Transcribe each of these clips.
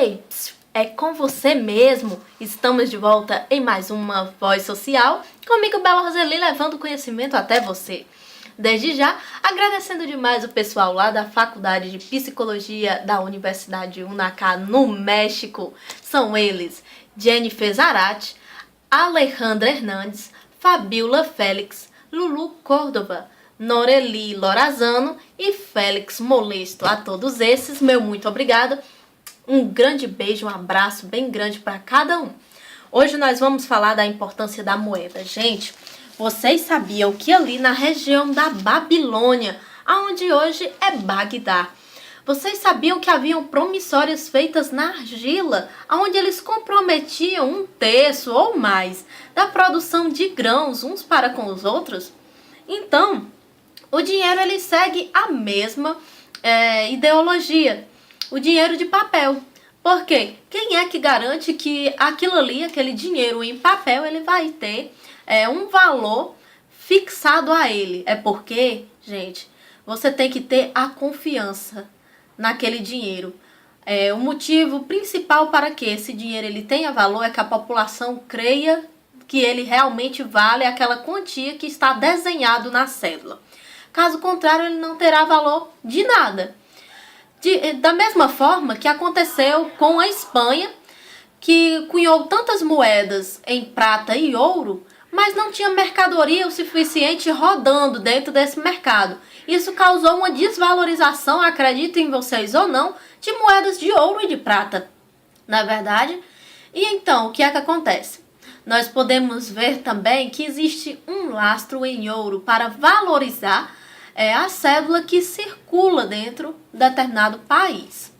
Ei, é com você mesmo. Estamos de volta em mais uma Voz Social, comigo, Bela Roseli, levando conhecimento até você. Desde já, agradecendo demais o pessoal lá da Faculdade de Psicologia da Universidade Unacá, no México. São eles Jennifer Zarate, Alejandra Hernandes, Fabiola Félix, Lulu Córdova, Noreli Lorazano e Félix Molesto. A todos esses, meu muito obrigada. Um grande beijo, um abraço bem grande para cada um. Hoje nós vamos falar da importância da moeda. Gente, vocês sabiam que ali na região da Babilônia, aonde hoje é Bagdá, vocês sabiam que haviam promissórias feitas na argila, onde eles comprometiam 1/3 ou mais da produção de grãos uns para com os outros? Então, o dinheiro ele segue a mesma ideologia, o dinheiro de papel. Porque quem é que garante que aquilo ali, aquele dinheiro em papel, ele vai ter um valor fixado a ele? É porque, gente, você tem que ter a confiança naquele dinheiro. O motivo principal para que esse dinheiro ele tenha valor é que a população creia que ele realmente vale aquela quantia que está desenhado na cédula. Caso contrário, ele não terá valor de nada. Da mesma forma que aconteceu com a Espanha, que cunhou tantas moedas em prata e ouro, mas não tinha mercadoria o suficiente rodando dentro desse mercado. Isso causou uma desvalorização, acreditem vocês ou não, de moedas de ouro e de prata, na verdade. E então, o que é que acontece? Nós podemos ver também que existe um lastro em ouro para valorizar a cédula que circula dentro de determinado país.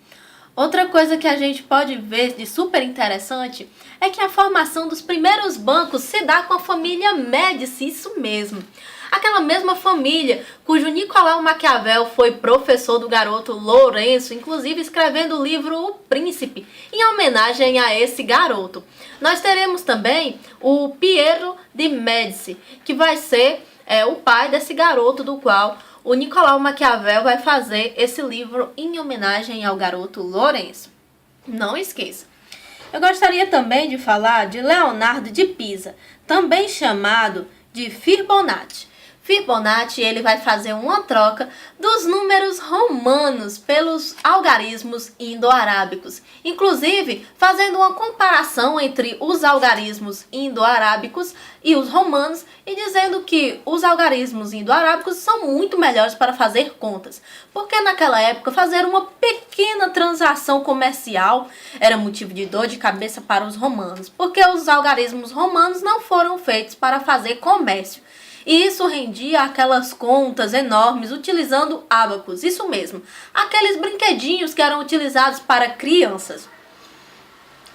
Outra coisa que a gente pode ver de super interessante é que a formação dos primeiros bancos se dá com a família Médici, isso mesmo. Aquela mesma família cujo Nicolau Maquiavel foi professor do garoto Lourenço, inclusive escrevendo o livro O Príncipe, em homenagem a esse garoto. Nós teremos também o Piero de Médici, que vai ser o pai desse garoto do qual o Nicolau Maquiavel vai fazer esse livro em homenagem ao garoto Lourenço. Não esqueça. Eu gostaria também de falar de Leonardo de Pisa, também chamado de Fibonacci. Fibonacci ele vai fazer uma troca dos números romanos pelos algarismos indo-arábicos, inclusive fazendo uma comparação entre os algarismos indo-arábicos e os romanos e dizendo que os algarismos indo-arábicos são muito melhores para fazer contas, porque naquela época fazer uma pequena transação comercial era motivo de dor de cabeça para os romanos, porque os algarismos romanos não foram feitos para fazer comércio. E isso rendia aquelas contas enormes utilizando ábacos, isso mesmo, aqueles brinquedinhos que eram utilizados para crianças.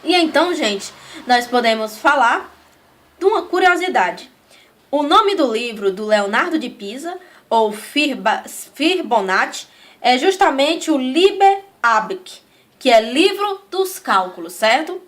E então, gente, nós podemos falar de uma curiosidade. O nome do livro do Leonardo de Pisa, ou Fibonacci, é justamente o Liber Abaci, que é livro dos cálculos, certo?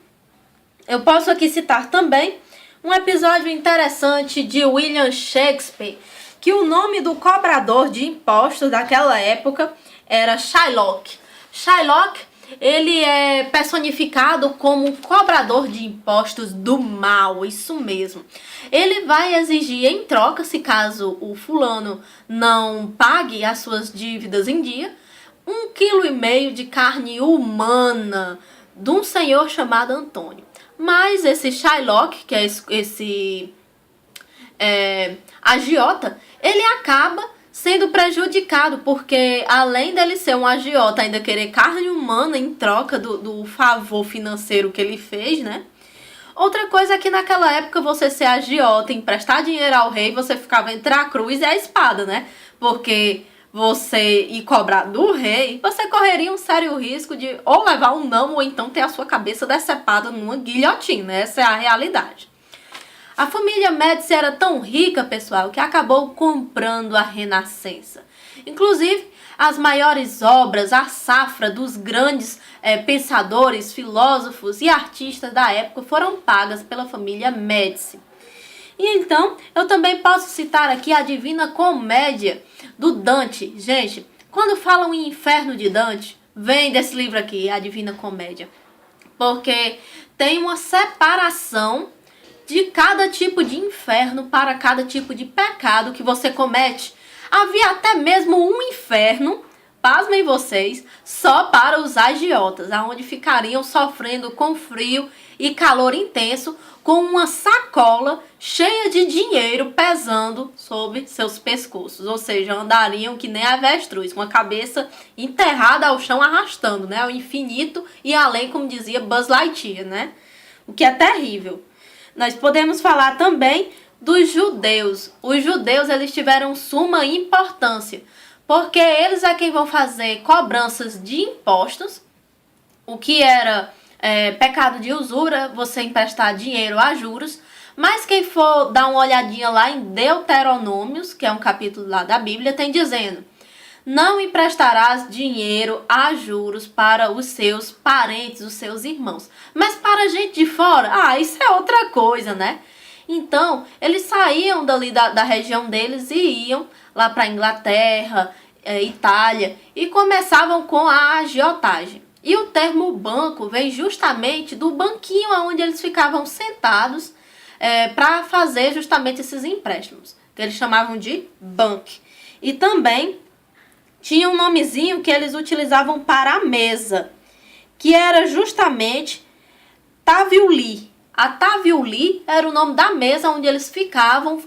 Eu posso aqui citar também um episódio interessante de William Shakespeare, que o nome do cobrador de impostos daquela época era Shylock. Shylock, ele é personificado como um cobrador de impostos do mal, isso mesmo. Ele vai exigir em troca, se caso o fulano não pague as suas dívidas em dia, 1,5 kg de carne humana de um senhor chamado Antônio. Mas esse Shylock, que é esse agiota, ele acaba sendo prejudicado, porque além dele ser um agiota, ainda querer carne humana em troca do favor financeiro que ele fez, né? Outra coisa é que naquela época você ser agiota, emprestar dinheiro ao rei, você ficava entre a cruz e a espada, né? Porque você ir cobrar do rei, você correria um sério risco de ou levar um não, ou então ter a sua cabeça decepada numa guilhotina. Essa é a realidade. A família Médici era tão rica, pessoal, que acabou comprando a Renascença. Inclusive, as maiores obras, a safra dos grandes pensadores, filósofos e artistas da época foram pagas pela família Médici. E então, eu também posso citar aqui a Divina Comédia do Dante. Gente, quando falam em Inferno de Dante, vem desse livro aqui, a Divina Comédia. porque tem uma separação de cada tipo de inferno para cada tipo de pecado que você comete. Havia até mesmo um inferno, pasmem vocês, só para os agiotas, onde ficariam sofrendo com frio e calor intenso, com uma sacola cheia de dinheiro pesando sobre seus pescoços. Ou seja, andariam que nem avestruz, com a cabeça enterrada ao chão, arrastando, né, ao infinito e além, como dizia Buzz Lightyear, né? O que é terrível. Nós podemos falar também dos judeus. Os judeus, eles tiveram suma importância, porque eles é quem vão fazer cobranças de impostos, o que era pecado de usura, você emprestar dinheiro a juros. Mas quem for dar uma olhadinha lá em Deuteronômios, que é um capítulo lá da Bíblia, tem dizendo: não emprestarás dinheiro a juros para os seus parentes, os seus irmãos. Mas para gente de fora, isso é outra coisa, né? Então, eles saíam dali da região deles e iam lá para a Inglaterra, Itália, e começavam com a agiotagem. E o termo banco vem justamente do banquinho onde eles ficavam sentados para fazer justamente esses empréstimos, que eles chamavam de banque. E também tinha um nomezinho que eles utilizavam para a mesa, que era justamente taviuli. A taviuli era o nome da mesa onde eles ficavam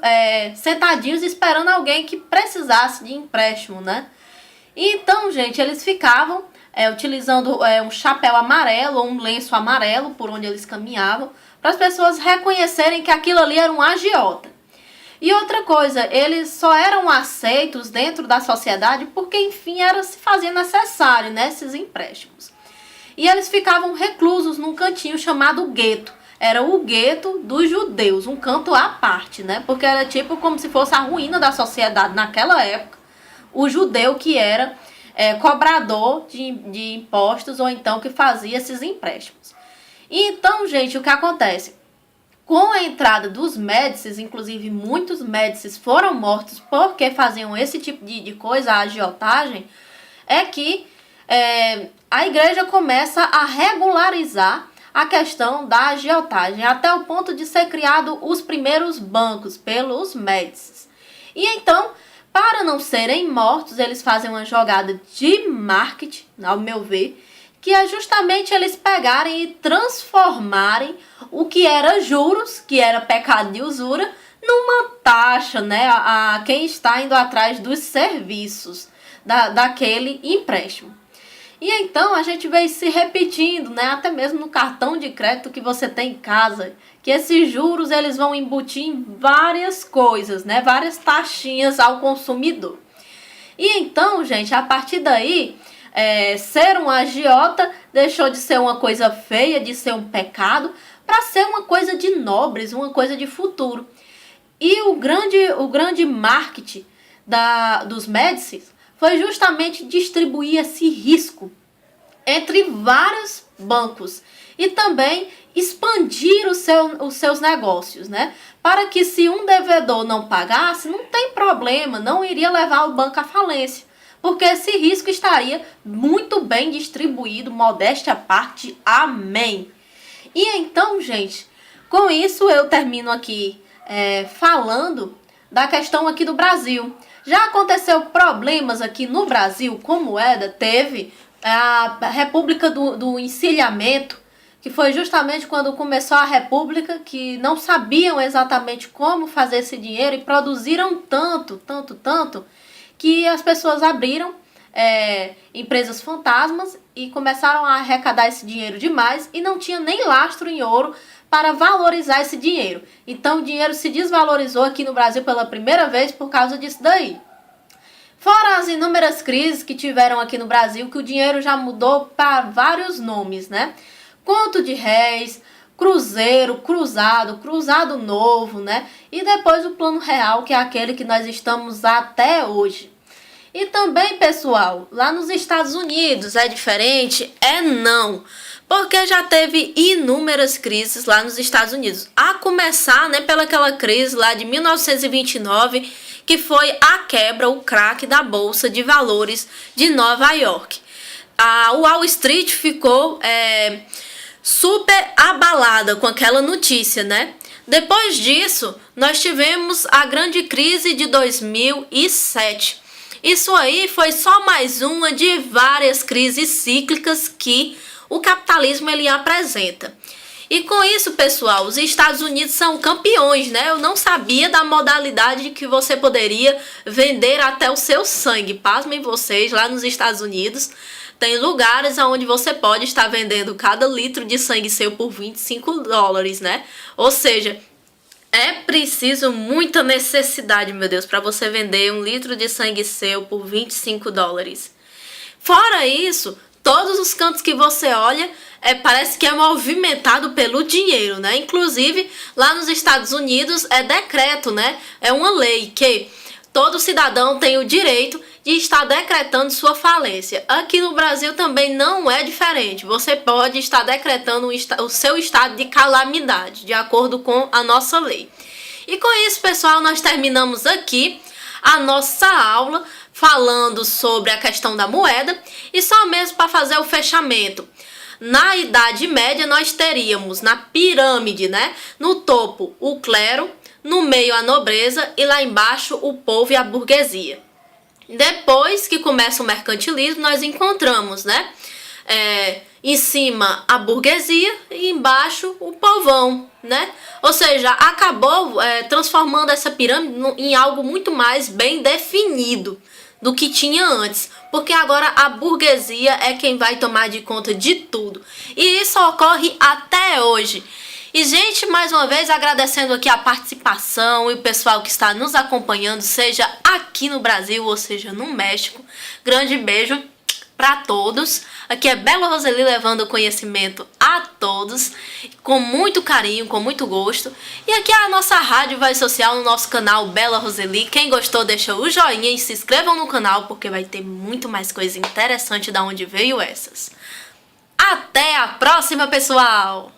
sentadinhos esperando alguém que precisasse de empréstimo, né? Então, gente, eles ficavam utilizando um chapéu amarelo ou um lenço amarelo por onde eles caminhavam, para as pessoas reconhecerem que aquilo ali era um agiota. E outra coisa, eles só eram aceitos dentro da sociedade porque, enfim, se fazia necessário, né, esses empréstimos. E eles ficavam reclusos num cantinho chamado gueto. Era o gueto dos judeus, um canto à parte, né? Porque era tipo como se fosse a ruína da sociedade naquela época. O judeu que era cobrador de impostos ou então que fazia esses empréstimos. E então, gente, o que acontece? Com a entrada dos Médicis, inclusive muitos Médicis foram mortos porque faziam esse tipo de coisa, a agiotagem, é que a igreja começa a regularizar a questão da agiotagem, até o ponto de ser criado os primeiros bancos pelos Médicis. E então, para não serem mortos, eles fazem uma jogada de marketing, ao meu ver, que é justamente eles pegarem e transformarem o que era juros, que era pecado de usura, numa taxa, né, a quem está indo atrás dos serviços daquele empréstimo. E então a gente vê se repetindo, né, até mesmo no cartão de crédito que você tem em casa, que esses juros eles vão embutir em várias coisas, né, várias taxinhas ao consumidor. E então, gente, a partir daí, ser um agiota deixou de ser uma coisa feia, de ser um pecado, para ser uma coisa de nobres, uma coisa de futuro. E o grande marketing dos Médicis foi justamente distribuir esse risco entre vários bancos e também expandir os seus negócios, né? Para que se um devedor não pagasse, não tem problema, não iria levar o banco à falência, porque esse risco estaria muito bem distribuído, modéstia à parte, amém. E então, gente, com isso eu termino aqui falando da questão aqui do Brasil. Já aconteceu problemas aqui no Brasil com moeda, teve a República do Encilhamento, que foi justamente quando começou a República, que não sabiam exatamente como fazer esse dinheiro e produziram tanto, que as pessoas abriram empresas fantasmas e começaram a arrecadar esse dinheiro demais e não tinha nem lastro em ouro para valorizar esse dinheiro. Então o dinheiro se desvalorizou aqui no Brasil pela primeira vez por causa disso daí. Fora as inúmeras crises que tiveram aqui no Brasil, que o dinheiro já mudou para vários nomes, né? Conto de réis, cruzeiro, cruzado, cruzado novo, né? E depois o plano real, que é aquele que nós estamos até hoje. E também, pessoal, lá nos Estados Unidos é diferente? Não. Porque já teve inúmeras crises lá nos Estados Unidos. A começar, né, pelaquela crise lá de 1929, que foi a quebra, o crack da Bolsa de Valores de Nova York. A Wall Street ficou super abalada com aquela notícia, né? Depois disso, nós tivemos a grande crise de 2007. Isso aí foi só mais uma de várias crises cíclicas que o capitalismo ele apresenta. E com isso, pessoal, os Estados Unidos são campeões, né? Eu não sabia da modalidade que você poderia vender até o seu sangue. Pasmem vocês, lá nos Estados Unidos tem lugares onde você pode estar vendendo cada litro de sangue seu por $25, né? Ou seja, é preciso muita necessidade, meu Deus, para você vender um litro de sangue seu por $25. Fora isso, todos os cantos que você olha, parece que é movimentado pelo dinheiro, né? Inclusive, lá nos Estados Unidos é decreto, né? É uma lei que todo cidadão tem o direito de estar decretando sua falência. Aqui no Brasil também não é diferente. Você pode estar decretando o seu estado de calamidade, de acordo com a nossa lei. E com isso, pessoal, nós terminamos aqui a nossa aula falando sobre a questão da moeda. E só mesmo para fazer o fechamento. Na Idade Média, nós teríamos na pirâmide, né? No topo, o clero, no meio, a nobreza e lá embaixo, o povo e a burguesia. Depois que começa o mercantilismo, nós encontramos, né? Em cima a burguesia e embaixo o povão, né? Ou seja, acabou transformando essa pirâmide em algo muito mais bem definido do que tinha antes, porque agora a burguesia é quem vai tomar de conta de tudo. E isso ocorre até hoje. E, gente, mais uma vez agradecendo aqui a participação e o pessoal que está nos acompanhando, seja aqui no Brasil ou seja no México. Grande beijo para todos. Aqui é Bela Roseli levando conhecimento a todos, com muito carinho, com muito gosto. E aqui é a nossa Rádio Voz Social no nosso canal Bela Roseli. Quem gostou, deixa o joinha e se inscrevam no canal, porque vai ter muito mais coisa interessante da onde veio essas. Até a próxima, pessoal!